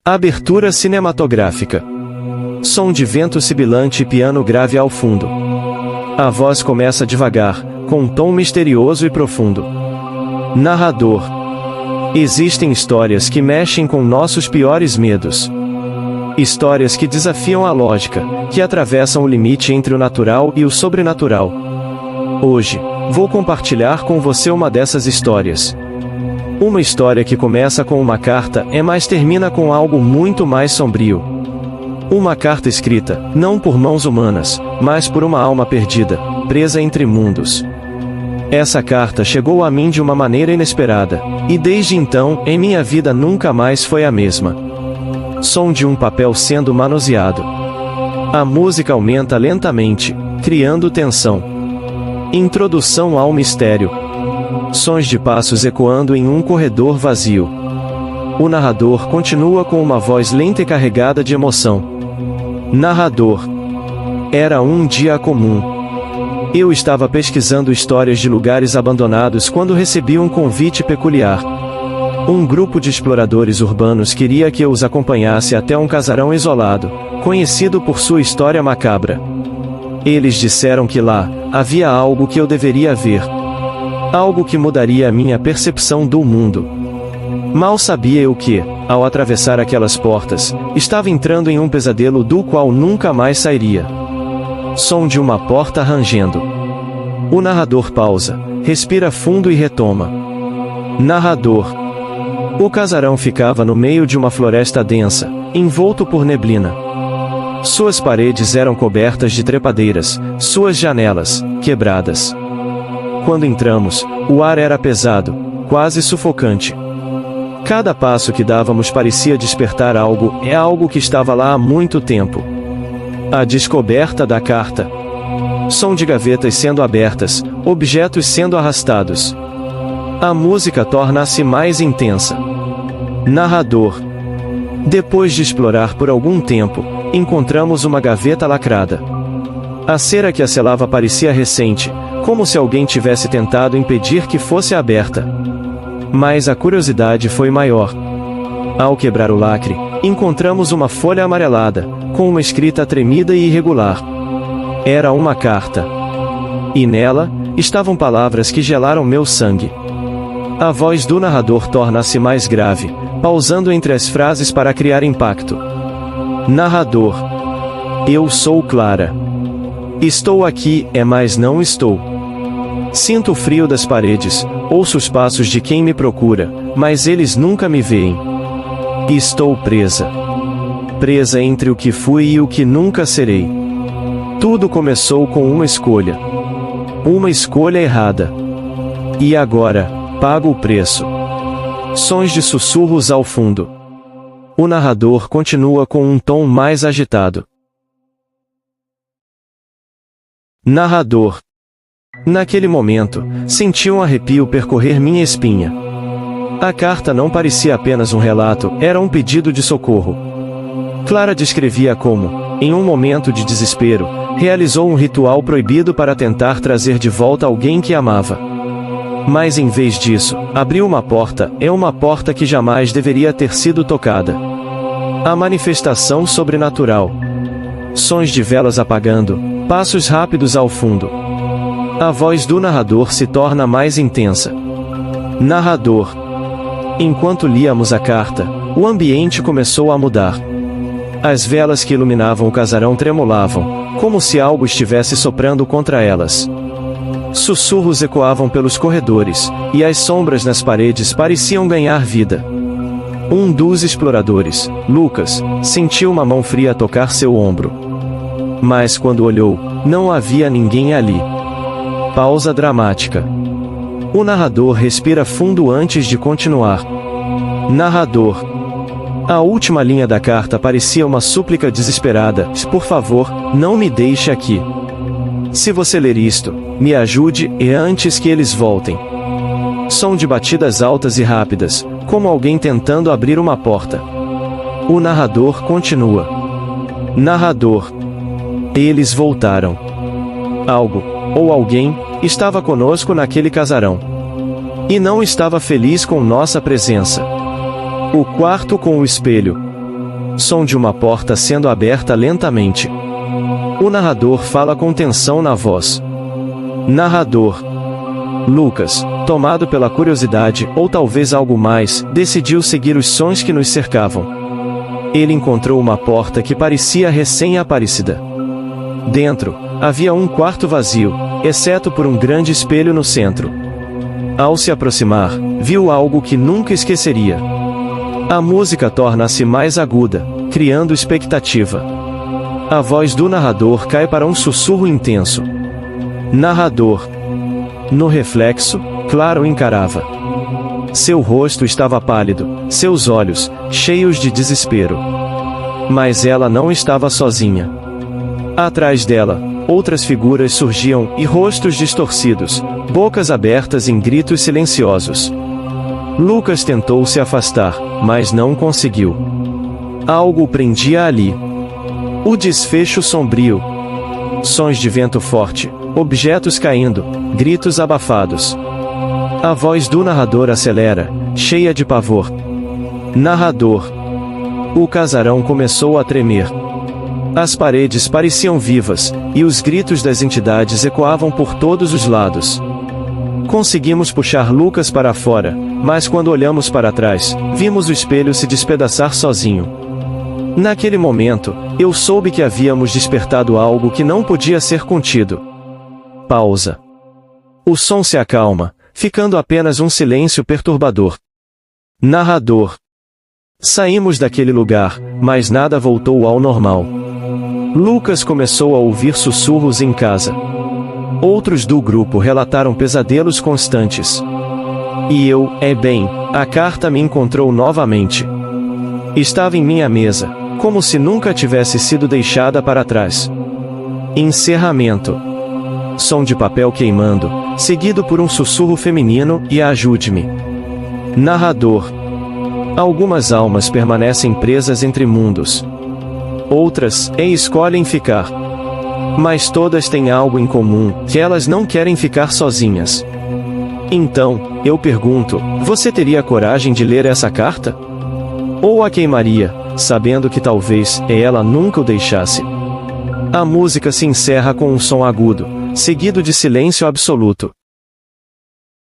Abertura cinematográfica. Som de vento sibilante e piano grave ao fundo. A voz começa devagar, com um tom misterioso e profundo. Narrador. Existem histórias que mexem com nossos piores medos. Histórias que desafiam a lógica, que atravessam o limite entre o natural e o sobrenatural. Hoje, vou compartilhar com você uma dessas histórias. Uma história que começa com uma carta, mas termina com algo muito mais sombrio. Uma carta escrita, não por mãos humanas, mas por uma alma perdida, presa entre mundos. Essa carta chegou a mim de uma maneira inesperada, e desde então, em minha vida nunca mais foi a mesma. Som de um papel sendo manuseado. A música aumenta lentamente, criando tensão. Introdução ao mistério. Sons de passos ecoando em um corredor vazio. O narrador continua com uma voz lenta e carregada de emoção. Narrador. Era um dia comum. Eu estava pesquisando histórias de lugares abandonados quando recebi um convite peculiar. Um grupo de exploradores urbanos queria que eu os acompanhasse até um casarão isolado, conhecido por sua história macabra. Eles disseram que lá havia algo que eu deveria ver. Algo que mudaria a minha percepção do mundo. Mal sabia eu que, ao atravessar aquelas portas, estava entrando em um pesadelo do qual nunca mais sairia. Som de uma porta rangendo. O narrador pausa, respira fundo e retoma. Narrador. O casarão ficava no meio de uma floresta densa, envolto por neblina. Suas paredes eram cobertas de trepadeiras, suas janelas, quebradas. Quando entramos, o ar era pesado, quase sufocante. Cada passo que dávamos parecia despertar algo que estava lá há muito tempo. A descoberta da carta. Som de gavetas sendo abertas, objetos sendo arrastados. A música torna-se mais intensa. Narrador. Depois de explorar por algum tempo, encontramos uma gaveta lacrada. A cera que a selava parecia recente, como se alguém tivesse tentado impedir que fosse aberta. Mas a curiosidade foi maior. Ao quebrar o lacre, encontramos uma folha amarelada, com uma escrita tremida e irregular. Era uma carta. E nela, estavam palavras que gelaram meu sangue. A voz do narrador torna-se mais grave, pausando entre as frases para criar impacto. Narrador. Eu sou Clara. Estou aqui, mas não estou. Sinto o frio das paredes, ouço os passos de quem me procura, mas eles nunca me veem. Estou presa. Presa entre o que fui e o que nunca serei. Tudo começou com uma escolha. Uma escolha errada. E agora, pago o preço. Sons de sussurros ao fundo. O narrador continua com um tom mais agitado. Narrador. Naquele momento, senti um arrepio percorrer minha espinha. A carta não parecia apenas um relato, era um pedido de socorro. Clara descrevia como, em um momento de desespero, realizou um ritual proibido para tentar trazer de volta alguém que amava. Mas em vez disso, abriu uma porta que jamais deveria ter sido tocada. A manifestação sobrenatural. Sons de velas apagando, passos rápidos ao fundo. A voz do narrador se torna mais intensa. Narrador. Enquanto líamos a carta, o ambiente começou a mudar. As velas que iluminavam o casarão tremulavam, como se algo estivesse soprando contra elas. Sussurros ecoavam pelos corredores, e as sombras nas paredes pareciam ganhar vida. Um dos exploradores, Lucas, sentiu uma mão fria tocar seu ombro. Mas quando olhou, não havia ninguém ali. Pausa dramática. O narrador respira fundo antes de continuar. Narrador. A última linha da carta parecia uma súplica desesperada. Por favor, não me deixe aqui. Se você ler isto, me ajude, antes que eles voltem. Som de batidas altas e rápidas, como alguém tentando abrir uma porta. O narrador continua. Narrador. Eles voltaram. Algo, ou alguém, estava conosco naquele casarão. E não estava feliz com nossa presença. O quarto com o espelho. Som de uma porta sendo aberta lentamente. O narrador fala com tensão na voz. Narrador. Lucas, tomado pela curiosidade, ou talvez algo mais, decidiu seguir os sons que nos cercavam. Ele encontrou uma porta que parecia recém-aparecida. Dentro, havia um quarto vazio, exceto por um grande espelho no centro. Ao se aproximar, viu algo que nunca esqueceria. A música torna-se mais aguda, criando expectativa. A voz do narrador cai para um sussurro intenso. Narrador. No reflexo, Clara o encarava. Seu rosto estava pálido, seus olhos, cheios de desespero. Mas ela não estava sozinha. Atrás dela, outras figuras surgiam, e rostos distorcidos, bocas abertas em gritos silenciosos. Lucas tentou se afastar, mas não conseguiu. Algo o prendia ali. O desfecho sombrio. Sons de vento forte, objetos caindo, gritos abafados. A voz do narrador acelera, cheia de pavor. Narrador. O casarão começou a tremer. As paredes pareciam vivas, e os gritos das entidades ecoavam por todos os lados. Conseguimos puxar Lucas para fora, mas quando olhamos para trás, vimos o espelho se despedaçar sozinho. Naquele momento, eu soube que havíamos despertado algo que não podia ser contido. Pausa. O som se acalma, ficando apenas um silêncio perturbador. Narrador. Saímos daquele lugar, mas nada voltou ao normal. Lucas começou a ouvir sussurros em casa. Outros do grupo relataram pesadelos constantes. E eu, a carta me encontrou novamente. Estava em minha mesa, como se nunca tivesse sido deixada para trás. Encerramento. Som de papel queimando, seguido por um sussurro feminino, e ajude-me. Narrador. Algumas almas permanecem presas entre mundos. Outras, escolhem ficar. Mas todas têm algo em comum, que elas não querem ficar sozinhas. Então, eu pergunto, você teria coragem de ler essa carta? Ou a queimaria, sabendo que talvez ela nunca o deixasse? A música se encerra com um som agudo, seguido de silêncio absoluto.